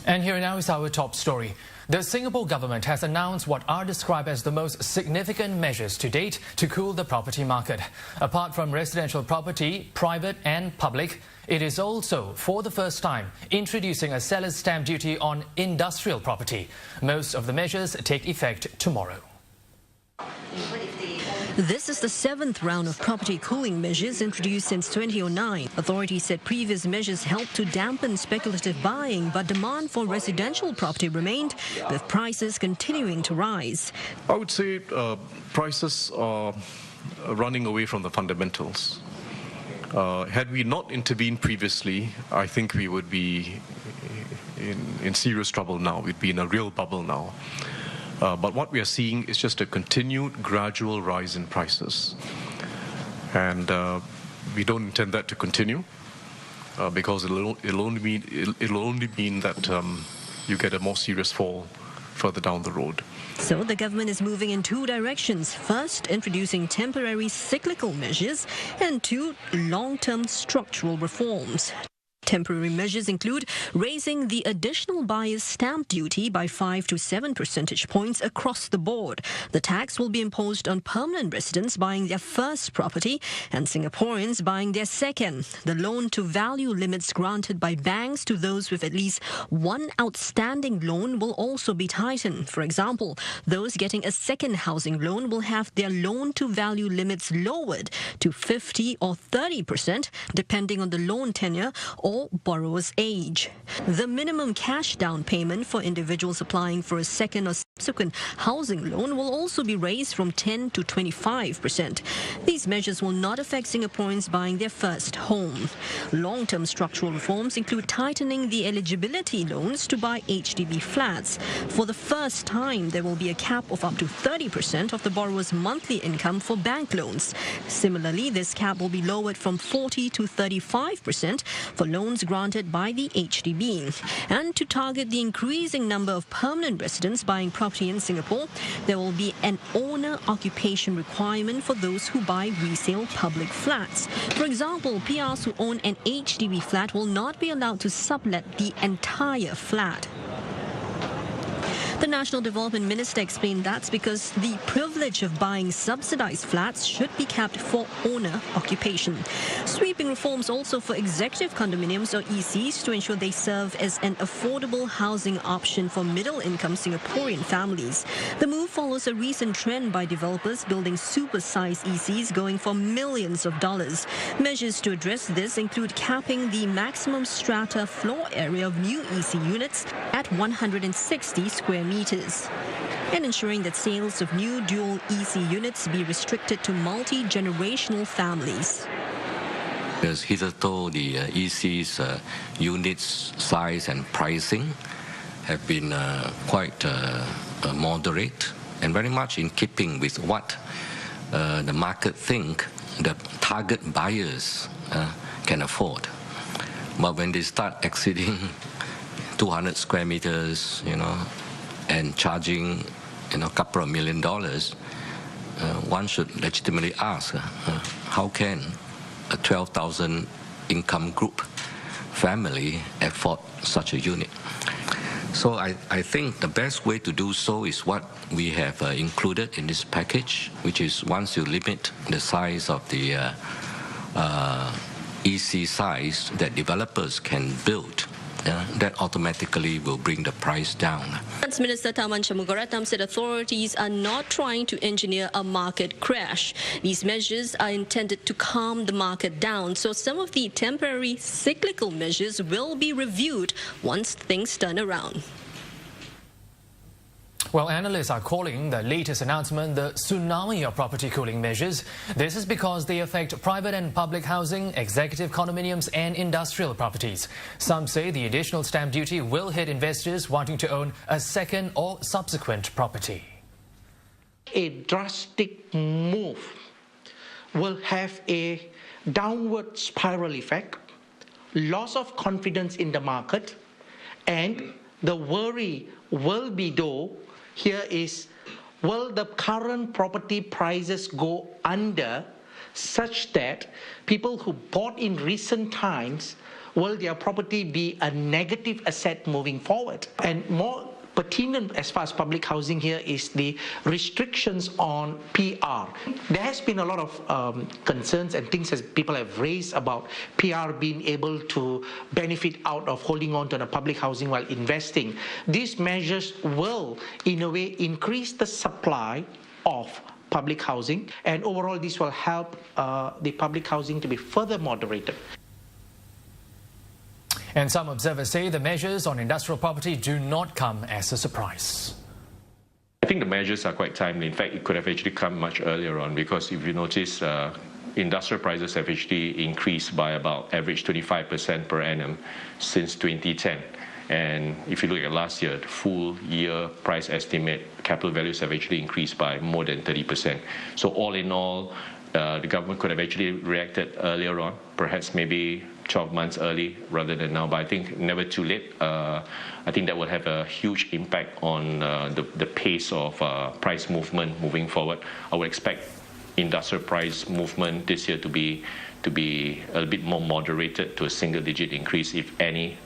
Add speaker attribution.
Speaker 1: And here now is our top story. The Singapore government has announced what are described as the most significant measures to date to cool the property market. Apart from residential property, private and public, it is also, for the first time, introducing a seller's stamp duty on industrial property. Most of the measures take effect tomorrow.
Speaker 2: This is the seventh round of property cooling measures introduced since 2009. Authorities said previous measures helped to dampen speculative buying, but demand for residential property remained, with prices continuing to rise.
Speaker 3: I would say prices are running away from the fundamentals. Had we not intervened previously, I think we would be in serious trouble now. We'd be in a real bubble now. But what we are seeing is just a continued gradual rise in prices. And we don't intend that to continue because it'll only mean that you get a more serious fall further down the road.
Speaker 2: So the government is moving in two directions. First, introducing temporary cyclical measures, and two, long-term structural reforms. Temporary measures include raising the additional buyer's stamp duty by 5 to 7 percentage points across the board. The tax will be imposed on permanent residents buying their first property and Singaporeans buying their second. The loan-to-value limits granted by banks to those with at least one outstanding loan will also be tightened. For example, those getting a second housing loan will have their loan-to-value limits lowered to 50 or 30%, depending on the loan tenure or borrower's age. The minimum cash down payment for individuals applying for a second or subsequent housing loan will also be raised from 10 to 25%. These measures will not affect Singaporeans buying their first home. Long-term structural reforms include tightening the eligibility loans to buy HDB flats. For the first time, there will be a cap of up to 30% of the borrower's monthly income for bank loans. Similarly, this cap will be lowered from 40 to 35% for loans granted by the HDB. And to target the increasing number of permanent residents buying property in Singapore, there will be an owner occupation requirement for those who buy resale public flats. For example, PRs who own an HDB flat will not be allowed to sublet the entire flat. The National Development Minister explained that's because the privilege of buying subsidised flats should be kept for owner occupation. Sweeping reforms also for executive condominiums or ECs to ensure they serve as an affordable housing option for middle-income Singaporean families. The move follows a recent trend by developers building super-sized ECs going for millions of dollars. Measures to address this include capping the maximum strata floor area of new EC units at 160 square meters, and ensuring that sales of new dual EC units be restricted to multi-generational families.
Speaker 4: Because hitherto the EC's units size and pricing have been quite moderate and very much in keeping with what the market think the target buyers can afford. But when they start exceeding 200 square meters, and charging, a couple of $1 million, one should legitimately ask, how can a 12,000 income group family afford such a unit? So I think the best way to do so is what we have included in this package, which is once you limit the size of the EC size that developers can build, that automatically will bring the price down.
Speaker 2: Finance Minister Tharman Shanmugaratnam said authorities are not trying to engineer a market crash. These measures are intended to calm the market down, so some of the temporary cyclical measures will be reviewed once things turn around.
Speaker 1: Well, analysts are calling the latest announcement the tsunami of property cooling measures. This is because they affect private and public housing, executive condominiums and industrial properties. Some say the additional stamp duty will hit investors wanting to own a second or subsequent property.
Speaker 5: A drastic move will have a downward spiral effect, loss of confidence in the market, and the worry will be here is, will the current property prices go under such that people who bought in recent times will their property be a negative asset moving forward? And more pertinent as far as public housing here is the restrictions on PR. There has been a lot of concerns and things that people have raised about PR being able to benefit out of holding on to the public housing while investing. These measures will, in a way, increase the supply of public housing, and overall this will help the public housing to be further moderated.
Speaker 1: And some observers say the measures on industrial property do not come as a surprise.
Speaker 6: I think the measures are quite timely. In fact, it could have actually come much earlier on, because if you notice, industrial prices have actually increased by about average 25% per annum since 2010. And if you look at last year, the full year price estimate, capital values have actually increased by more than 30%. So all in all, the government could have actually reacted earlier on, perhaps maybe 12 months early rather than now, but I think never too late. I think that will have a huge impact on the pace of price movement moving forward. I would expect industrial price movement this year to be a bit more moderated to a single-digit increase, if any,